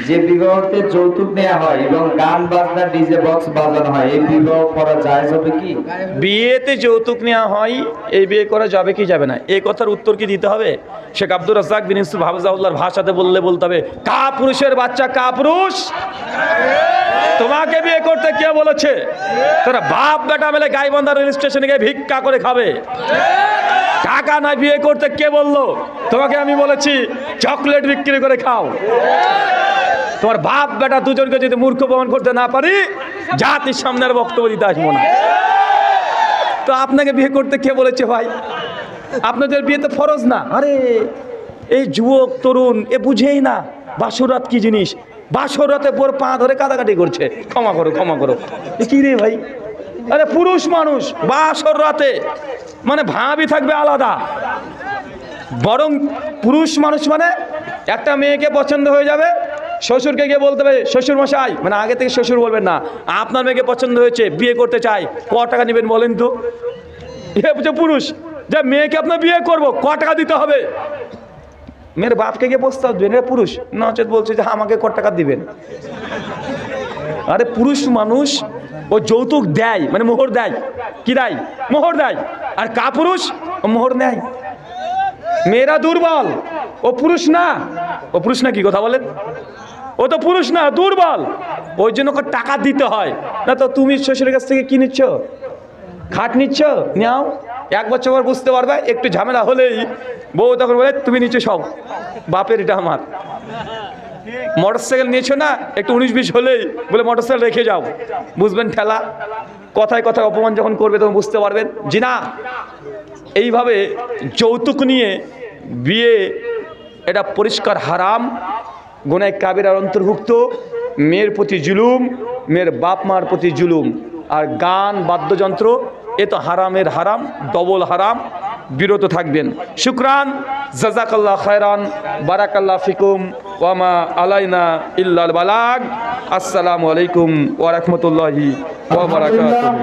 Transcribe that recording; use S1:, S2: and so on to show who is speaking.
S1: যে বিবাহতে যৌতুক নেওয়া হয় এবং গান বাজনা ডিজে বক্স বাজানো হয়, এই বিবাহ করা জায়েজ হবে কি?
S2: বিয়েতে যৌতুক নেওয়া হয়, এই বিয়ে করা যাবে কি যাবে না, এই কথার উত্তর কি দিতে হবে? শেখ আব্দুর রাজ্জাক বিন ইউসুফ হাফিজাহুল্লাহর ভাষাতে বলতে হবে, কা পুরুষের বাচ্চা কা পুরুষ? তোমাকে বিয়ে করতে কে বলেছে? তোরা বাপ বেটা মিলে গাইবান্ধা রেল স্টেশনে গিয়ে ভিক্ষা করে খাবে? টাকা নাই বিয়ে করতে কে বললো? তোমাকে আমি বলেছি চকলেট বিক্রি করে খাও। তোমার বাপ বেটা দুজনকে যদি মূর্খ প্রমাণ করতে না পারি, জাতির সামনে আর বক্তব্য দিতে আসবো না। তো আপনাকে বিয়ে করতে কে বলেছে ভাই? আপনাদের বিয়ে তো ফরজ না। আরে এই যুবক তরুণ এ বুঝেই না বাসরাত কি জিনিস। বাসরাতে পর পা ধরে কাদাকাটি করছে, ক্ষমা করো ক্ষমা করো। এ কি রে ভাই? আরে পুরুষ মানুষ বাসরাতে মানে ভাবি থাকবে আলাদা, বরং পুরুষ মানুষ মানে একটা মেয়েকে পছন্দ হয়ে যাবে, শ্বশুরকে গিয়ে বলতে হবে শ্বশুর মশাই, মানে আগে থেকে শ্বশুর বলবেন না, আপনার মেয়েকে পছন্দ হয়েছে, বিয়ে করতে চাই, ক টাকা নেবেন বলেন তো? এ বুঝে পুরুষ যে মেয়েকে আপনার বিয়ে করব, ক টাকা দিতে হবে? মেয়ের বাপকে গিয়ে প্রস্তাব দেবেন, এ পুরুষ নচেত বলছে যে আমাকে ক টাকা দিবেন। আরে পুরুষ মানুষ ও যৌতুক দেয়, মানে মোহর দেয়। কি দেয়? মোহর দেয়। আর কাপুরুষ ও মোহর নেয়। মেয়েরা দুর্বল, ও পুরুষ না। ও পুরুষ না, কি কথা বলেন? ও তো পুরুষ না, দুর্বল। ওই জন্য ওকে টাকা দিতে হয়। না তো তুমি শ্বশুরের কাছ থেকে কি নিচ্ছ? খাট নিচ্ছ, নাও, এক বছর পর বুঝতে পারবে। একটু ঝামেলা হলেই বউ তখন বলে তুমি নিচ্ছ সব, বাপের এটা আমার। মোটরসাইকেল নিয়েছো না, একটু 19-20 হলেই বলে মোটরসাইকেল রেখে যাও, বুঝবেন ঠেলা। কথায় কথায় অপমান যখন করবে তখন বুঝতে পারবেন জি না। এইভাবে যৌতুক নিয়ে বিয়ে, এটা পরিষ্কার হারাম, গুনাহ কাবিরার অন্তর্ভুক্ত। মেয়ের প্রতি জুলুম, মেয়ের বাপ মার প্রতি জুলুম। আর গান বাদ্যযন্ত্র এ তো হারামের হারাম, ডবল হারাম। বিরত থাকবেন। শুকরান, জাযাকাল্লাহ খায়রান, বারাকাল্লাহ ফিকুম, ওয়ামা আলাইনা ইল্লাল বালাগ। আসসালামু আলাইকুম ওয়া রাহমাতুল্লাহি ওয়া বারাকাতুহু।